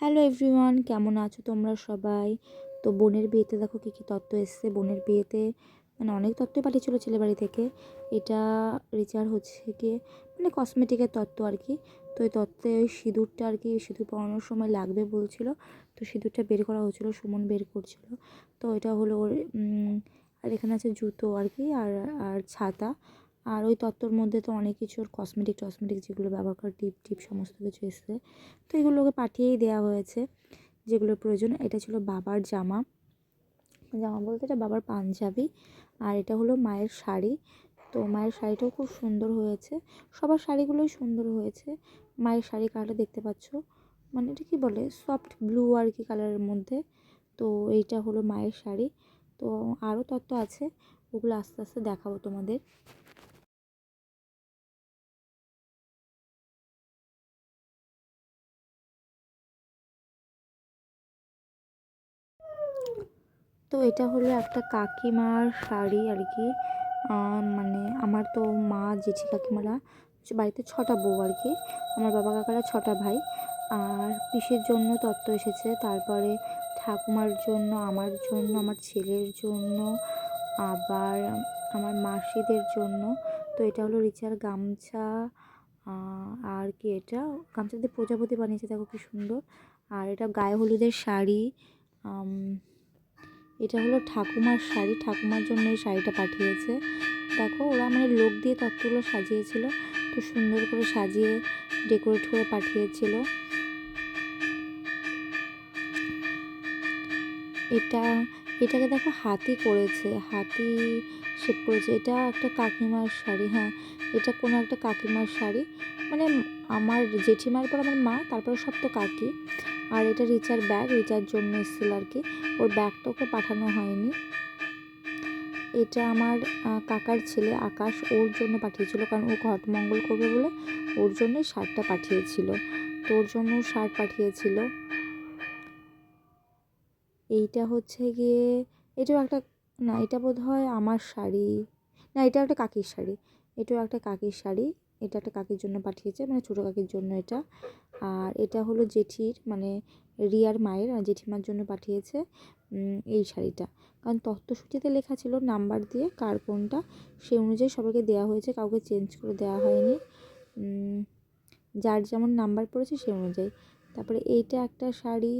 Hello everyone, কেমন আছো তোমরা সবাই? তো বোনের বিয়েতে দেখো কী কী তত্ত্ব এসছে। বোনের বিয়েতে মানে অনেক তত্ত্বই পাঠিয়েছিলো ছেলে বাড়ি থেকে। এটা রিচার হচ্ছে গিয়ে মানে কসমেটিকের তত্ত্ব আর কি। তো এই তত্ত্বে ওই সিঁদুরটা আর কি, সিঁদুর পরানোর সময় লাগবে বলছিল। তো সিঁদুরটা বের করা হচ্ছিলো, সুমন বের করছিল। তো এটা হলো ওর আর এখানে আছে জুতো আর কি, আর আর ছাতা। আর ওই তত্ত্বর মধ্যে তো অনেক কিছু ওর কসমেটিক যেগুলো ব্যবহার করে টিপ টিপ সমস্ত কিছু এসছে। তো এগুলোকে পাঠিয়েই দেওয়া হয়েছে যেগুলোর প্রয়োজন। এটা ছিল বাবার জামা, জামা বলতে এটা বাবার পাঞ্জাবি। আর এটা হলো মায়ের শাড়ি। তো মায়ের শাড়িটাও খুব সুন্দর হয়েছে, সবার শাড়িগুলোই সুন্দর হয়েছে। মায়ের শাড়ি কালারটা দেখতে পাচ্ছ, মানে এটা কী বলে, সফট ব্লু আর কি কালারের মধ্যে। তো এইটা হলো মায়ের শাড়ি। তো আরও তত্ত্ব আছে, ওগুলো আস্তে আস্তে দেখাবো তোমাদের। তো এটা হলো একটা কাকিমার শাড়ি আর কি। মানে আমার তো মা জেঠি কাকিমারা বাড়িতে 6টা বউ আর কি, আমার বাবা কাকারা 6টা ভাই। আর পিসের জন্য তত্ত্ব এসেছে, তারপরে ঠাকুমার জন্য, আমার জন্য, আমার ছেলের জন্য, আবার আমার মাসিদের জন্য। তো এটা হলো রিচার গামছা। আর কি, এটা গামছা দিয়ে প্রজাপতি বানিয়েছে, দেখো কি সুন্দর। আর এটা গায়ে হলুদের শাড়ি। এটা হলো ঠাকুমার শাড়ি, ঠাকুমার জন্য এই শাড়িটা পাঠিয়েছে। দেখো ওরা মানে লোক দিয়ে তত্ত্বগুলো সাজিয়েছিল, তো সুন্দর করে সাজিয়ে ডেকোরেট করে পাঠিয়েছিল। এটাকে দেখো হাতি করেছে, হাতি শেপ করেছে। এটা একটা কাকিমার শাড়ি, হ্যাঁ এটা কোনো একটা কাকিমার শাড়ি, মানে আমার জেঠিমার পর আমার মা, তারপরে সব তো কাকি। আর এটা রিচার ব্যাগ, রিচার জন্য এসেছিলো আর কি, ওর ব্যাগটা ওকে পাঠানো হয়নি। এটা আমার কাকার ছেলে আকাশ, ওর জন্য পাঠিয়েছিল, কারণ ও ঘট মঙ্গল করবে বলে ওর জন্যই শার্টটা পাঠিয়েছিল। তো ওর জন্য শার্ট পাঠিয়েছিল। এইটা হচ্ছে গিয়ে, এটাও একটা, না এটা বোধ হয় আমার শাড়ি, না এটা একটা কাকির শাড়ি, এটাও একটা কাকির শাড়ি। এটা একটা কাকির জন্য পাঠিয়েছে, মানে ছোটো কাকির জন্য এটা। আর এটা হলো জেঠির, মানে রিয়ার মায়ের আর জেঠিমার জন্য পাঠিয়েছে এই শাড়িটা। কারণ তথ্যসূচিতে লেখা ছিল নাম্বার দিয়ে কার কোনটা, সেই অনুযায়ী সবাইকে দেওয়া হয়েছে, কাউকে চেঞ্জ করে দেওয়া হয়নি। যার যেমন নাম্বার পড়েছে সেই অনুযায়ী। তারপরে এইটা একটা শাড়ি,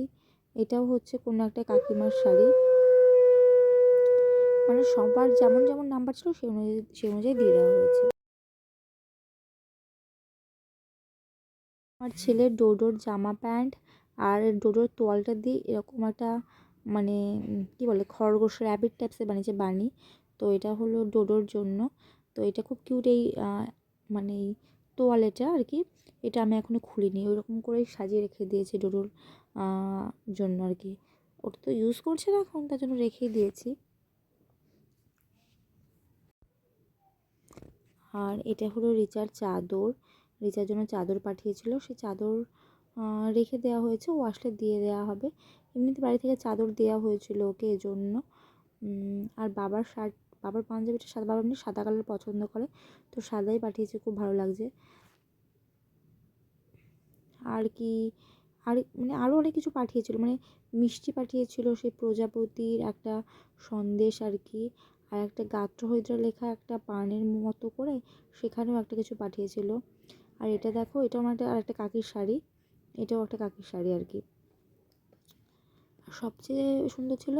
এটাও হচ্ছে কোনো একটা কাকিমার শাড়ি, মানে সবার যেমন যেমন নাম্বার ছিল সেই অনুযায়ী দিয়ে দেওয়া হয়েছে। আমার ছেলের ডোডোর জামা প্যান্ট আর ডোডোর তোয়ালটা দিয়ে এরকম একটা, মানে কি বলে, খরগোশ র্যাবিট টাইপসের বানিয়েছে বানি। তো এটা হলো ডোডোর জন্য। তো এটা খুব কিউট, এই মানে এই তোয়ালেটা আর কি। এটা আমি এখনও খুলিনি, ওইরকম করেই সাজিয়ে রেখে দিয়েছি ডোডোর জন্য আর কি। ওটা তো ইউজ করছে না এখন, তার জন্য রেখেই দিয়েছি। আর এটা হলো রিচার চাদর, রিচার জন্য চাদর পাঠিয়েছিল, সেই চাদর রেখে দেওয়া হয়েছে, ও আসলে দিয়ে দেওয়া হবে। এমনিতে বাড়ি থেকে চাদর দেওয়া হয়েছিল ওকে, এজন্য। আর বাবার শার্ট, বাবার পাঞ্জাবিটা সাদা, বাবা এমনি সাদা কালার পছন্দ করে, তো সাদাই পাঠিয়েছে, খুব ভালো লাগছে। আর কি, আর মানে আরও অনেক কিছু পাঠিয়েছিল, মানে মিষ্টি পাঠিয়েছিল, সেই প্রজাপতির একটা সন্দেশ আর কি। আর একটা গাত্রহৈদ্রা লেখা একটা পানের মতো করে, সেখানেও একটা কিছু পাঠিয়েছিল। আর এটা দেখো, এটাও আমার আর একটা কাকির শাড়ি, এটাও একটা কাকির শাড়ি আর কি। আর সবচেয়ে সুন্দর ছিল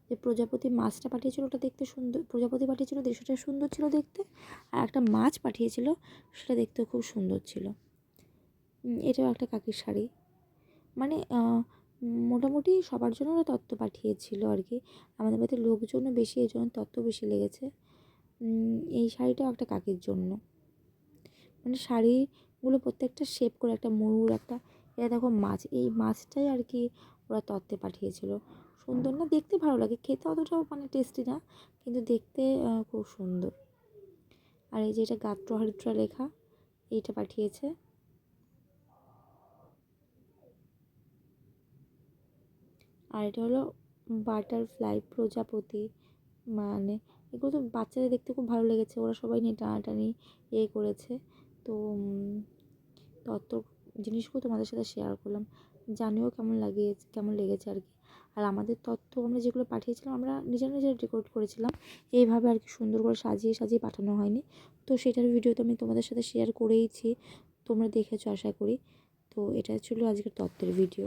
যে প্রজাপতি মাছটা পাঠিয়েছিল, ওটা দেখতে সুন্দর, প্রজাপতি পাঠিয়েছিল দৃশ্যটা সুন্দর ছিল দেখতে। আর একটা মাছ পাঠিয়েছিল, সেটা দেখতেও খুব সুন্দর ছিল। এটাও একটা কাকির শাড়ি, মানে মোটামুটি সবার জন্য ওরা তত্ত্ব পাঠিয়েছিল আর কি। আমাদের বাড়িতে লোকজনও বেশি, এই জন্য তত্ত্ব বেশি লেগেছে। এই শাড়িটাও একটা কাকির জন্য, মানে শাড়িগুলো প্রত্যেকটা শেপ করে, একটা ময়ূর, একটা, এটা দেখো মাছ, এই মাছটাই আর কি ওরা তত্ত্বে পাঠিয়েছিল। সুন্দর না দেখতে, ভালো লাগে, খেতে অতটাও মানে টেস্টি না, কিন্তু দেখতে খুব সুন্দর। আর এই যে এটা গাত্রহরিদ্রা লেখা, এইটা পাঠিয়েছে। আর এটা হলো বাটারফ্লাই, প্রজাপতি, মানে এগুলো তো বাচ্চাদের দেখতে খুব ভালো লেগেছে, ওরা সবাই নিয়ে টানাটানি করেছে। তো তত জিনিসগুলো তোমাদের সাথে শেয়ার করলাম। জানিও কেমন লেগেছে আর কি। আর আমাদের তথ্য আমরা যেগুলো পাঠিয়েছিলাম আমরা নিজেরা রেকর্ড করেছিলাম, এইভাবে আর কি সুন্দর করে সাজিয়ে পাঠানো হয়নি। তো সেটার ভিডিও তো আমি তোমাদের সাথে শেয়ার করেইছি, তোমরা দেখেছো আশা করি। তো এটা ছিল আজকের তথ্যের ভিডিও।